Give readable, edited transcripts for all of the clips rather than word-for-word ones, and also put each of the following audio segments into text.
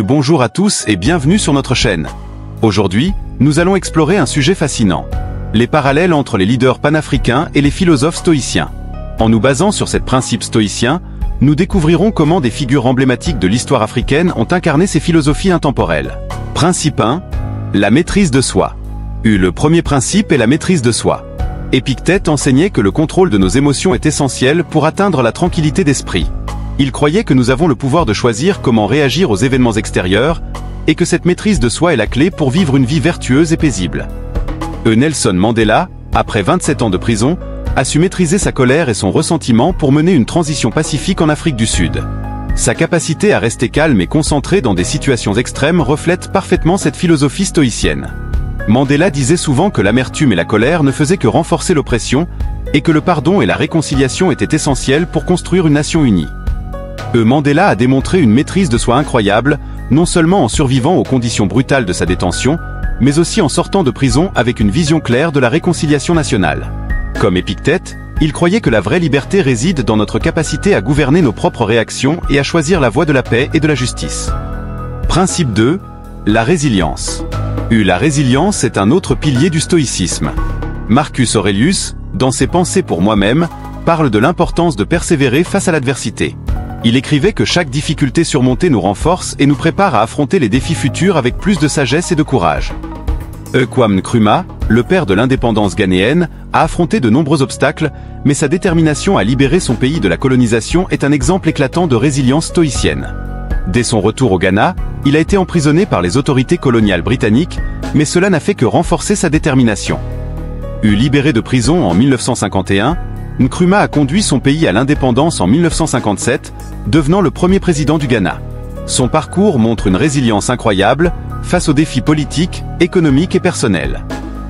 Bonjour à tous et bienvenue sur notre chaîne. Aujourd'hui, nous allons explorer un sujet fascinant. Les parallèles entre les leaders panafricains et les philosophes stoïciens. En nous basant sur ces principes stoïciens, nous découvrirons comment des figures emblématiques de l'histoire africaine ont incarné ces philosophies intemporelles. Principe 1. La maîtrise de soi. Le premier principe est la maîtrise de soi. Épictète enseignait que le contrôle de nos émotions est essentiel pour atteindre la tranquillité d'esprit. Il croyait que nous avons le pouvoir de choisir comment réagir aux événements extérieurs, et que cette maîtrise de soi est la clé pour vivre une vie vertueuse et paisible. Nelson Mandela, après 27 ans de prison, a su maîtriser sa colère et son ressentiment pour mener une transition pacifique en Afrique du Sud. Sa capacité à rester calme et concentré dans des situations extrêmes reflète parfaitement cette philosophie stoïcienne. Mandela disait souvent que l'amertume et la colère ne faisaient que renforcer l'oppression, et que le pardon et la réconciliation étaient essentiels pour construire une nation unie. Mandela a démontré une maîtrise de soi incroyable, non seulement en survivant aux conditions brutales de sa détention, mais aussi en sortant de prison avec une vision claire de la réconciliation nationale. Comme Épictète, il croyait que la vraie liberté réside dans notre capacité à gouverner nos propres réactions et à choisir la voie de la paix et de la justice. Principe 2. La résilience. La résilience est un autre pilier du stoïcisme. Marcus Aurelius, dans ses Pensées pour moi-même, parle de l'importance de persévérer face à l'adversité. Il écrivait que chaque difficulté surmontée nous renforce et nous prépare à affronter les défis futurs avec plus de sagesse et de courage. Kwame Nkrumah, le père de l'indépendance ghanéenne, a affronté de nombreux obstacles, mais sa détermination à libérer son pays de la colonisation est un exemple éclatant de résilience stoïcienne. Dès son retour au Ghana, il a été emprisonné par les autorités coloniales britanniques, mais cela n'a fait que renforcer sa détermination. Libéré de prison en 1951, Nkrumah a conduit son pays à l'indépendance en 1957, devenant le premier président du Ghana. Son parcours montre une résilience incroyable face aux défis politiques, économiques et personnels.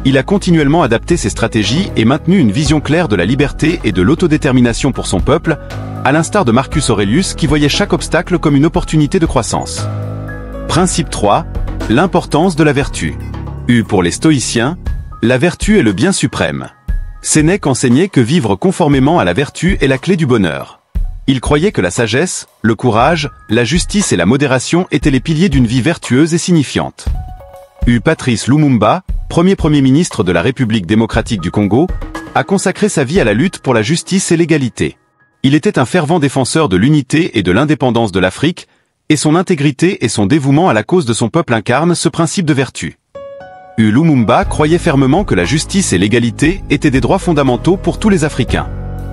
Il a continuellement adapté ses stratégies et maintenu une vision claire de la liberté et de l'autodétermination pour son peuple, à l'instar de Marcus Aurelius qui voyait chaque obstacle comme une opportunité de croissance. Principe 3. L'importance de la vertu. Pour les stoïciens, la vertu est le bien suprême. Sénèque enseignait que vivre conformément à la vertu est la clé du bonheur. Il croyait que la sagesse, le courage, la justice et la modération étaient les piliers d'une vie vertueuse et signifiante. Patrice Lumumba, premier ministre de la République démocratique du Congo, a consacré sa vie à la lutte pour la justice et l'égalité. Il était un fervent défenseur de l'unité et de l'indépendance de l'Afrique, et son intégrité et son dévouement à la cause de son peuple incarnent ce principe de vertu. Lumumba croyait fermement que la justice et l'égalité étaient des droits fondamentaux pour tous les Africains.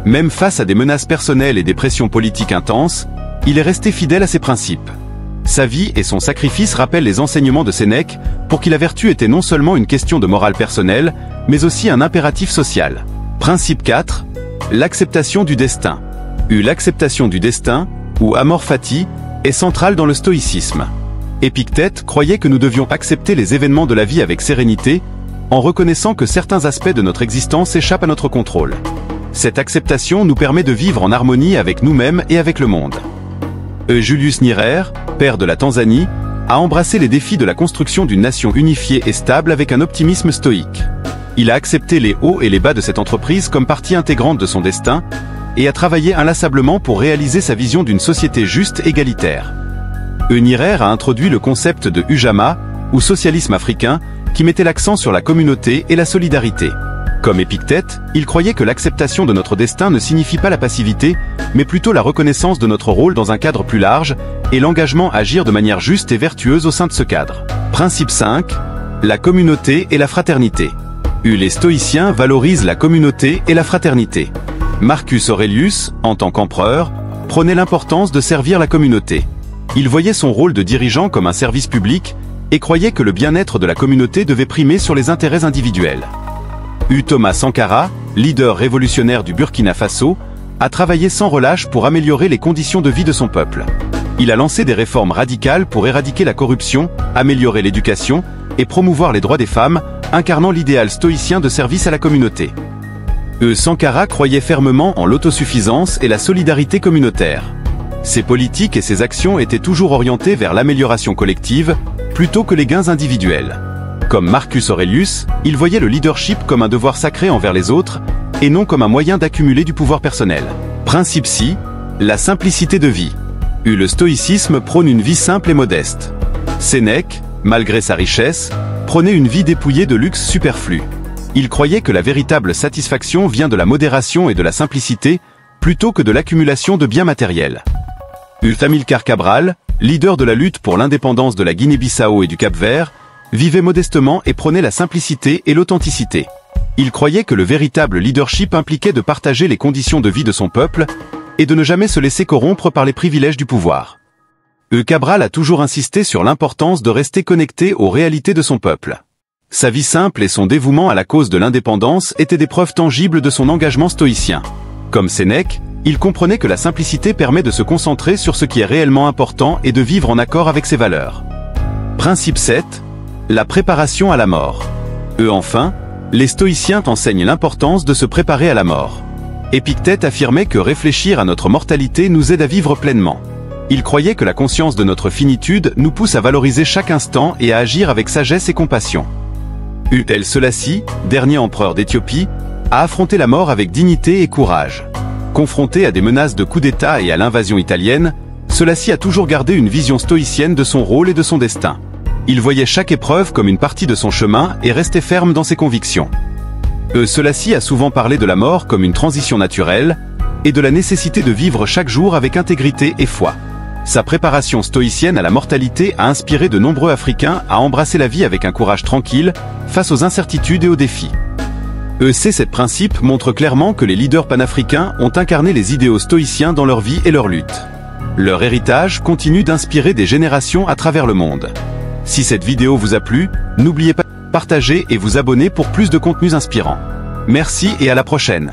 Même face à des menaces personnelles et des pressions politiques intenses, il est resté fidèle à ses principes. Sa vie et son sacrifice rappellent les enseignements de Sénèque pour qui la vertu était non seulement une question de morale personnelle, mais aussi un impératif social. Principe 4. L'acceptation du destin. L'acceptation du destin, ou amor fati, est centrale dans le stoïcisme. Épictète croyait que nous devions accepter les événements de la vie avec sérénité, en reconnaissant que certains aspects de notre existence échappent à notre contrôle. Cette acceptation nous permet de vivre en harmonie avec nous-mêmes et avec le monde. Julius Nyerere, père de la Tanzanie, a embrassé les défis de la construction d'une nation unifiée et stable avec un optimisme stoïque. Il a accepté les hauts et les bas de cette entreprise comme partie intégrante de son destin, et a travaillé inlassablement pour réaliser sa vision d'une société juste et égalitaire. Nyerere a introduit le concept de Ujamaa, ou socialisme africain, qui mettait l'accent sur la communauté et la solidarité. Comme Épictète, il croyait que l'acceptation de notre destin ne signifie pas la passivité, mais plutôt la reconnaissance de notre rôle dans un cadre plus large, et l'engagement à agir de manière juste et vertueuse au sein de ce cadre. Principe 5. La communauté et la fraternité. Les stoïciens valorisent la communauté et la fraternité. Marcus Aurelius, en tant qu'empereur, prônait l'importance de servir la communauté. Il voyait son rôle de dirigeant comme un service public, et croyait que le bien-être de la communauté devait primer sur les intérêts individuels. Thomas Sankara, leader révolutionnaire du Burkina Faso, a travaillé sans relâche pour améliorer les conditions de vie de son peuple. Il a lancé des réformes radicales pour éradiquer la corruption, améliorer l'éducation, et promouvoir les droits des femmes, incarnant l'idéal stoïcien de service à la communauté. Sankara croyait fermement en l'autosuffisance et la solidarité communautaire. Ses politiques et ses actions étaient toujours orientées vers l'amélioration collective, plutôt que les gains individuels. Comme Marcus Aurelius, il voyait le leadership comme un devoir sacré envers les autres, et non comme un moyen d'accumuler du pouvoir personnel. Principe 6. La simplicité de vie. Le stoïcisme prône une vie simple et modeste. Sénèque, malgré sa richesse, prônait une vie dépouillée de luxe superflu. Il croyait que la véritable satisfaction vient de la modération et de la simplicité, plutôt que de l'accumulation de biens matériels. Amilcar Cabral, leader de la lutte pour l'indépendance de la Guinée-Bissau et du Cap-Vert, vivait modestement et prônait la simplicité et l'authenticité. Il croyait que le véritable leadership impliquait de partager les conditions de vie de son peuple et de ne jamais se laisser corrompre par les privilèges du pouvoir. Cabral a toujours insisté sur l'importance de rester connecté aux réalités de son peuple. Sa vie simple et son dévouement à la cause de l'indépendance étaient des preuves tangibles de son engagement stoïcien. Comme Sénèque, il comprenait que la simplicité permet de se concentrer sur ce qui est réellement important et de vivre en accord avec ses valeurs. Principe 7. La préparation à la mort. Enfin, les stoïciens enseignent l'importance de se préparer à la mort. Épictète affirmait que réfléchir à notre mortalité nous aide à vivre pleinement. Il croyait que la conscience de notre finitude nous pousse à valoriser chaque instant et à agir avec sagesse et compassion. El Selassie, dernier empereur d'Éthiopie, a affronté la mort avec dignité et courage. Confronté à des menaces de coup d'État et à l'invasion italienne, Selassie a toujours gardé une vision stoïcienne de son rôle et de son destin. Il voyait chaque épreuve comme une partie de son chemin et restait ferme dans ses convictions. Selassie a souvent parlé de la mort comme une transition naturelle et de la nécessité de vivre chaque jour avec intégrité et foi. Sa préparation stoïcienne à la mortalité a inspiré de nombreux Africains à embrasser la vie avec un courage tranquille face aux incertitudes et aux défis. Ces principes montrent clairement que les leaders panafricains ont incarné les idéaux stoïciens dans leur vie et leur lutte. Leur héritage continue d'inspirer des générations à travers le monde. Si cette vidéo vous a plu, n'oubliez pas de partager et vous abonner pour plus de contenus inspirants. Merci et à la prochaine.